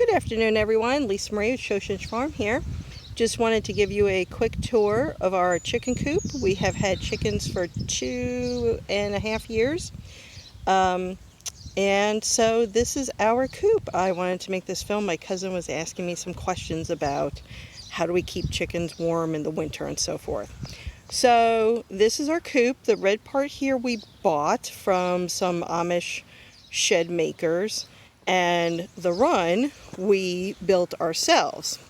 Good afternoon, everyone. Lisa Marie with Shoshinch Farm here. Just wanted to give you a quick tour of our chicken coop. We have had chickens for 2.5 years. And so this is our coop. I wanted to make this film. My cousin was asking me some questions about how do we keep chickens warm in the winter and so forth. So this is our coop. The red part here we bought from some Amish shed makers. And the run we built ourselves.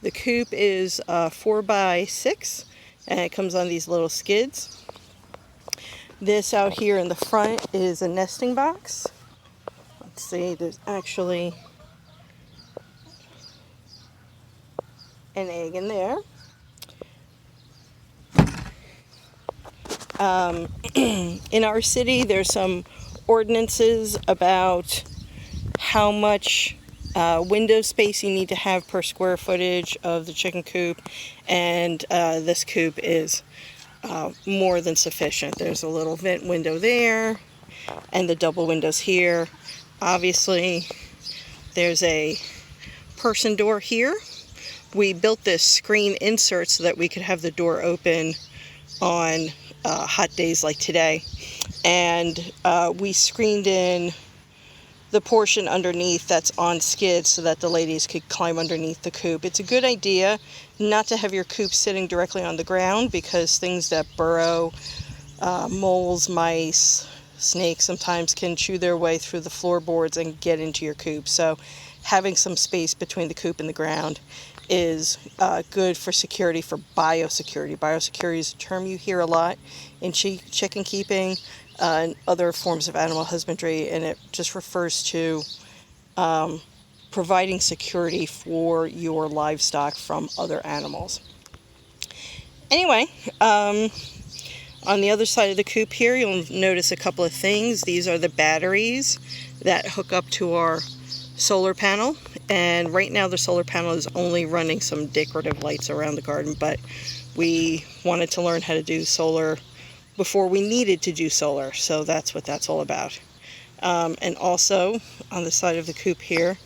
The coop is 4x6 and it comes on these little skids. This out here in the front is a nesting box. Let's see, there's actually an egg in there. In our city there's some ordinances about how much window space you need to have per square footage of the chicken coop, and this coop is more than sufficient. There's a little vent window there and the double windows here. Obviously there's a person door here. We built this screen insert so that we could have the door open on hot days like today, and we screened in the portion underneath that's on skids so that the ladies could climb underneath the coop. It's a good idea not to have your coop sitting directly on the ground because things that burrow, moles, mice, snakes sometimes can chew their way through the floorboards and get into your coop. So having some space between the coop and the ground is good for security, for biosecurity. Biosecurity is a term you hear a lot in chicken keeping and other forms of animal husbandry, and it just refers to providing security for your livestock from other animals. Anyway, on the other side of the coop here, you'll notice a couple of things. These are the batteries that hook up to our solar panel, and right now the solar panel is only running some decorative lights around the garden, but we wanted to learn how to do solar before we needed to do solar, so that's what that's all about. And also on the side of the coop here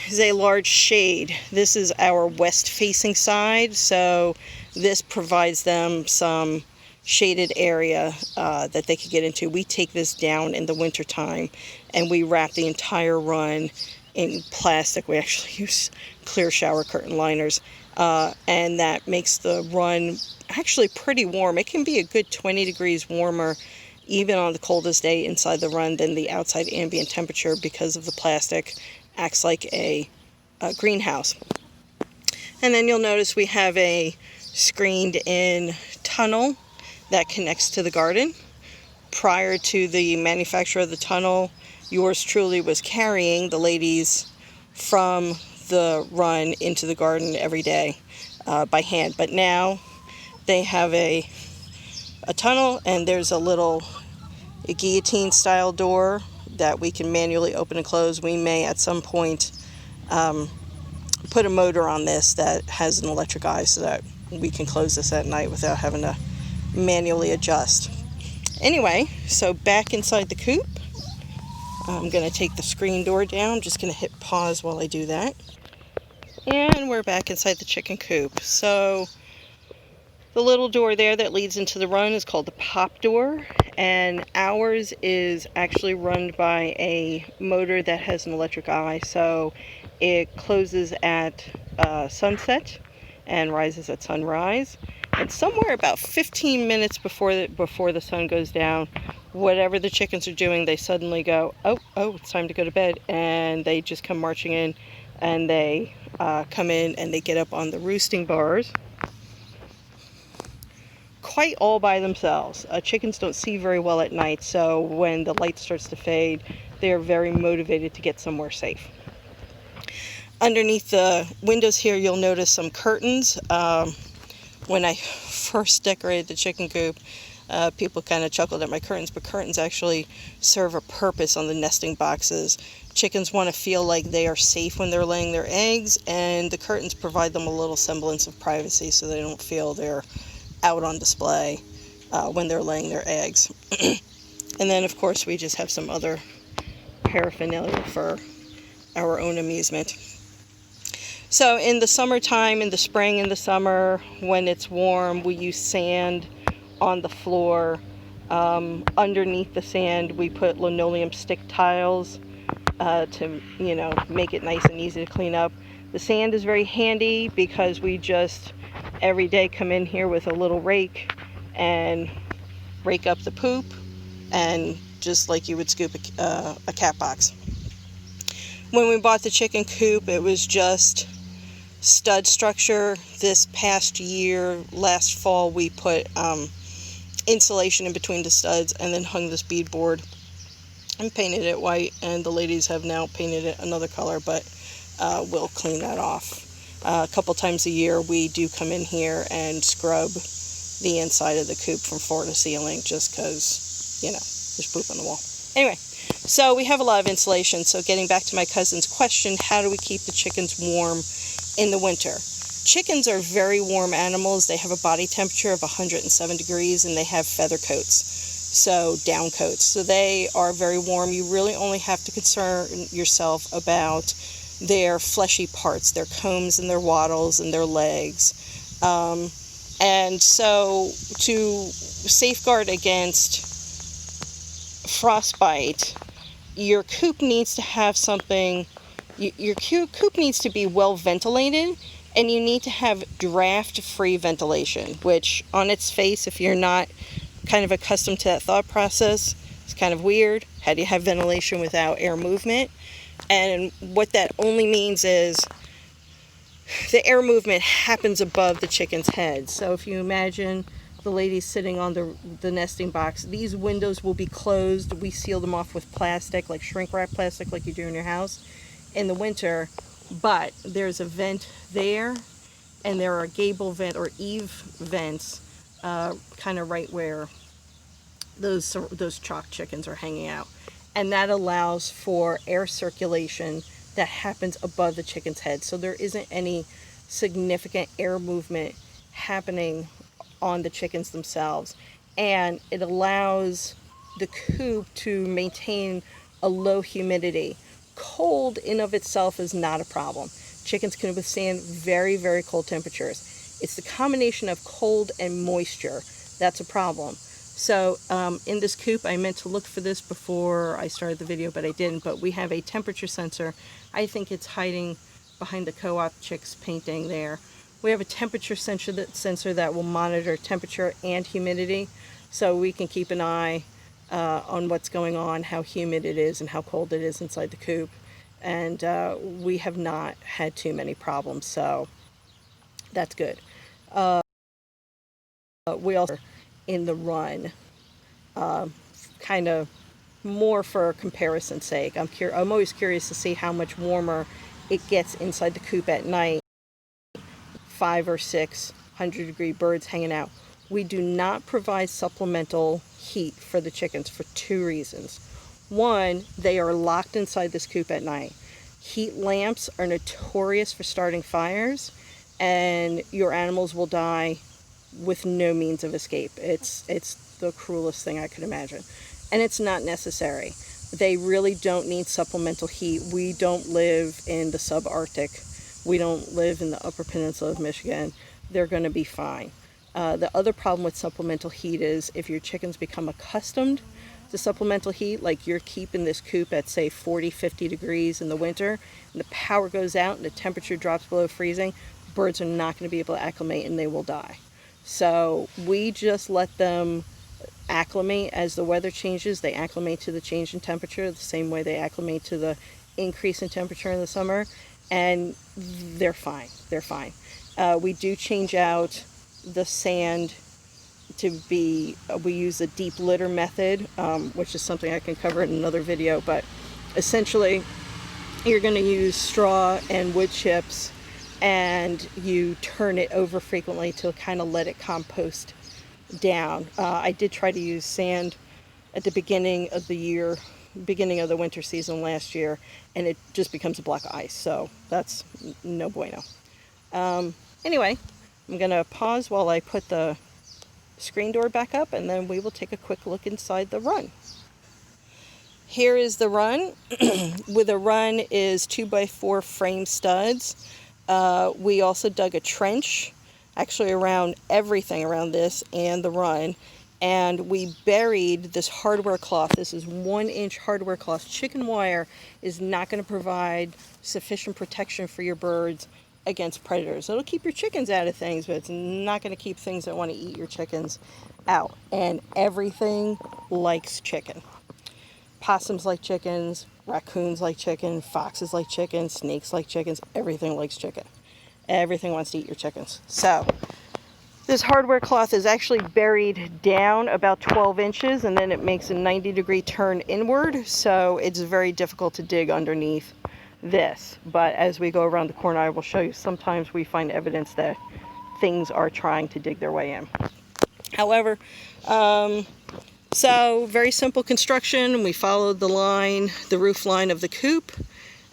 is a large shade. This is our west facing side, so this provides them some shaded area that they could get into. We take this down in the winter time and we wrap the entire run in plastic. We actually use clear shower curtain liners, and that makes the run actually pretty warm. It can be a good 20 degrees warmer even on the coldest day inside the run than the outside ambient temperature because of the plastic acts like a greenhouse. And then you'll notice we have a screened in tunnel that connects to the garden. Prior to the manufacture of the tunnel, yours truly was carrying the ladies from the run into the garden every day by hand, but now they have a tunnel, and there's a guillotine style door that we can manually open and close. We may at some point put a motor on this that has an electric eye so that we can close this at night without having to manually adjust. Anyway, so back inside the coop, I'm going to take the screen door down. I'm just going to hit pause while I do that. And we're back inside the chicken coop. So the little door there that leads into the run is called the pop door, and ours is actually run by a motor that has an electric eye, so it closes at sunset and rises at sunrise. And somewhere about 15 minutes before the sun goes down, whatever the chickens are doing, they suddenly go, oh, it's time to go to bed, and they just come marching in, and they come in and they get up on the roosting bars quite all by themselves. Chickens don't see very well at night, so when the light starts to fade, they're very motivated to get somewhere safe. Underneath the windows here, you'll notice some curtains. When I first decorated the chicken coop, people kind of chuckled at my curtains, but curtains actually serve a purpose on the nesting boxes. Chickens want to feel like they are safe when they're laying their eggs, and the curtains provide them a little semblance of privacy so they don't feel they're out on display when they're laying their eggs. And then of course we just have some other paraphernalia for our own amusement. So in the summertime, in the spring and the summer, when it's warm, we use sand on the floor. Underneath the sand, we put linoleum stick tiles to, make it nice and easy to clean up. The sand is very handy because we just every day come in here with a little rake and rake up the poop, and just like you would scoop a cat box. When we bought the chicken coop, it was just stud structure. This past year, last fall, we put insulation in between the studs and then hung this beadboard and painted it white, and the ladies have now painted it another color, but we'll clean that off. A couple times a year we do come in here and scrub the inside of the coop from floor to ceiling, just because, there's poop on the wall. Anyway, so we have a lot of insulation. So getting back to my cousin's question, how do we keep the chickens warm in the winter? Chickens are very warm animals. They have a body temperature of 107 degrees, and they have feather coats, so down coats. So they are very warm. You really only have to concern yourself about their fleshy parts, their combs and their wattles and their legs. And so to safeguard against frostbite, your coop needs to have something, your coop needs to be well ventilated, and you need to have draft-free ventilation, which on its face, if you're not kind of accustomed to that thought process, it's kind of weird. How do you have ventilation without air movement? And what that only means is the air movement happens above the chicken's head. So if you imagine the ladies sitting on the nesting box, these windows will be closed. We seal them off with plastic, like shrink wrap plastic, like you do in your house in the winter. But there's a vent there, and there are gable vent or eave vents kind of right where those chalk chickens are hanging out. And that allows for air circulation that happens above the chicken's head. So there isn't any significant air movement happening on the chickens themselves. And it allows the coop to maintain a low humidity. Cold in of itself is not a problem. Chickens can withstand very, very cold temperatures. It's the combination of cold and moisture that's a problem. So in this coop, I meant to look for this before I started the video, but I didn't. But we have a temperature sensor. I think it's hiding behind the Co-op Chicks painting there. We have a temperature sensor that will monitor temperature and humidity, so we can keep an eye on what's going on, how humid it is and how cold it is inside the coop. And we have not had too many problems, so that's good. We also in the run, kind of more for comparison's sake. I'm always curious to see how much warmer it gets inside the coop at night. 5 or 6 100-degree birds hanging out. We do not provide supplemental heat for the chickens for 2 reasons. One, they are locked inside this coop at night. Heat lamps are notorious for starting fires, and your animals will die with no means of escape. It's the cruelest thing I could imagine. And it's not necessary. They really don't need supplemental heat. We don't live in the subarctic. We don't live in the upper peninsula of Michigan. They're going to be fine. The other problem with supplemental heat is if your chickens become accustomed to supplemental heat, like you're keeping this coop at say 40, 50 degrees in the winter, and the power goes out and the temperature drops below freezing, birds are not going to be able to acclimate and they will die. So we just let them acclimate as the weather changes. They acclimate to the change in temperature the same way they acclimate to the increase in temperature in the summer, and they're fine. They're fine. We do change out the sand to be, we use a deep litter method, which is something I can cover in another video, but essentially you're going to use straw and wood chips, and you turn it over frequently to kind of let it compost down. I did try to use sand at the beginning of the year, beginning of the winter season last year, and it just becomes a block of ice, so that's no bueno. Anyway, I'm going to pause while I put the screen door back up, and then we will take a quick look inside the run. Here is the run. With a run is 2x4 frame studs. We also dug a trench, actually around everything around this and the run, and we buried this hardware cloth. This is 1-inch hardware cloth. Chicken wire is not going to provide sufficient protection for your birds against predators. It'll keep your chickens out of things, but it's not going to keep things that want to eat your chickens out. And everything likes chicken. Possums like chickens, raccoons like chicken, foxes like chicken, snakes like chickens, everything likes chicken. Everything wants to eat your chickens. So this hardware cloth is actually buried down about 12 inches, and then it makes a 90-degree turn inward, so it's very difficult to dig underneath this. But as we go around the corner, I will show you, sometimes we find evidence that things are trying to dig their way in. However, so very simple construction. We followed the line, the roof line of the coop,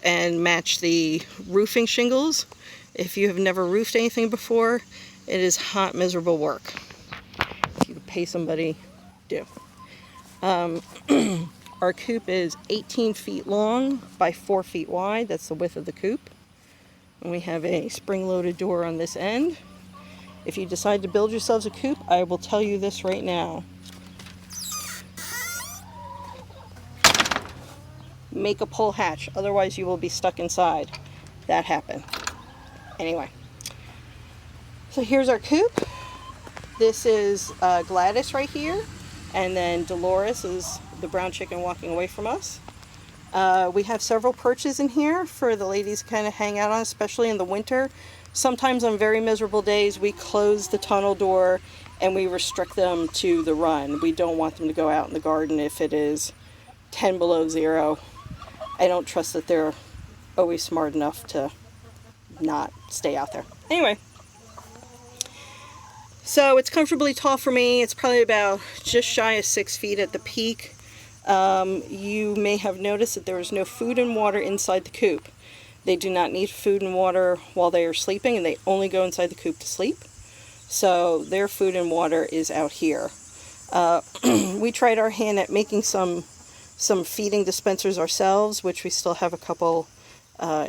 and matched the roofing shingles. If you have never roofed anything before, it is hot, miserable work. If you could pay somebody, do. Our coop is 18 feet long by 4 feet wide. That's the width of the coop. And we have a spring-loaded door on this end. If you decide to build yourselves a coop, I will tell you this right now. Make a pull hatch, otherwise you will be stuck inside. That happened. Anyway, so here's our coop. This is Gladys right here, and then Dolores is the brown chicken walking away from us. We have several perches in here for the ladies to kind of hang out on, especially in the winter. Sometimes on very miserable days, we close the tunnel door and we restrict them to the run. We don't want them to go out in the garden if it is 10 below zero. I don't trust that they're always smart enough to not stay out there. Anyway, so it's comfortably tall for me. It's probably about just shy of 6 feet at the peak. You may have noticed that there is no food and water inside the coop. They do not need food and water while they are sleeping, and they only go inside the coop to sleep. So their food and water is out here. We tried our hand at making some feeding dispensers ourselves, which we still have a couple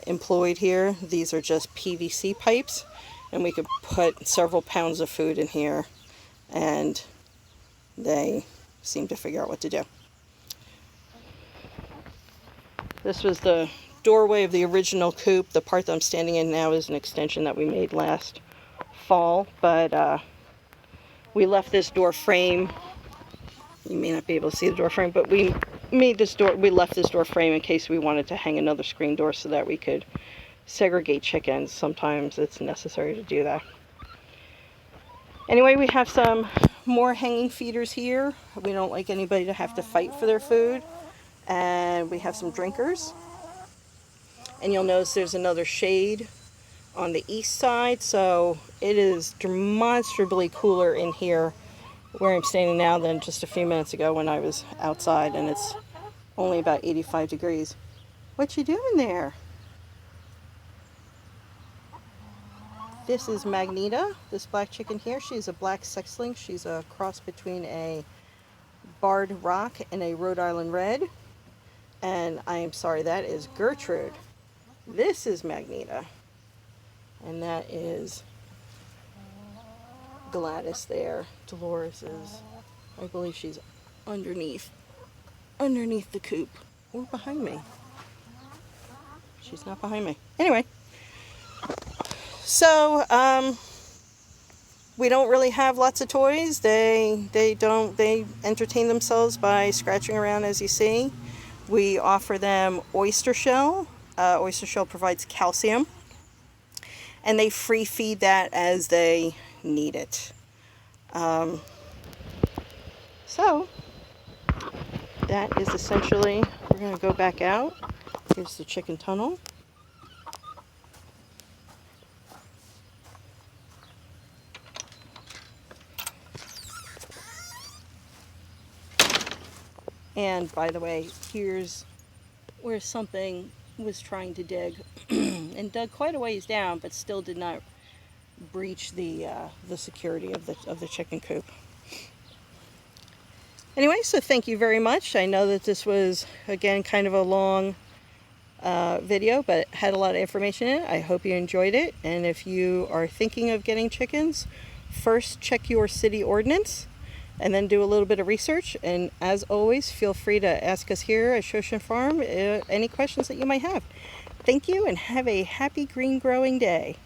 employed here. These are just PVC pipes, and we could put several pounds of food in here, and they seem to figure out what to do. This was the doorway of the original coop. The part that I'm standing in now is an extension that we made last fall, but we left this door frame. You may not be able to see the door frame, but we left this door frame in case we wanted to hang another screen door so that we could segregate chickens. Sometimes it's necessary to do that. Anyway, we have some more hanging feeders here. We don't like anybody to have to fight for their food. And we have some drinkers. And you'll notice there's another shade on the east side, so it is demonstrably cooler in here where I'm standing now than just a few minutes ago when I was outside, and it's only about 85 degrees. What you doing there? This is Magneta, this black chicken here. She's a black sex-link. She's a cross between a Barred Rock and a Rhode Island Red. And I am sorry, that is Gertrude. This is Magneta. And that is Gladys there. Dolores is, I believe she's underneath the coop. Or behind me. She's not behind me. Anyway. So, we don't really have lots of toys. They entertain themselves by scratching around, as you see. We offer them oyster shell. Oyster shell provides calcium, and they free feed that as they need it. So that is essentially, we're going to go back out. Here's the chicken tunnel. And by the way, here's where something was trying to dig and dug quite a ways down, but still did not breach the security of the chicken coop. Anyway, so thank you very much. I know that this was, again, kind of a long video, but it had a lot of information in it. I hope you enjoyed it. And if you are thinking of getting chickens, first check your city ordinance and then do a little bit of research. And as always, feel free to ask us here at Shoshin Farm any questions that you might have. Thank you and have a happy green growing day.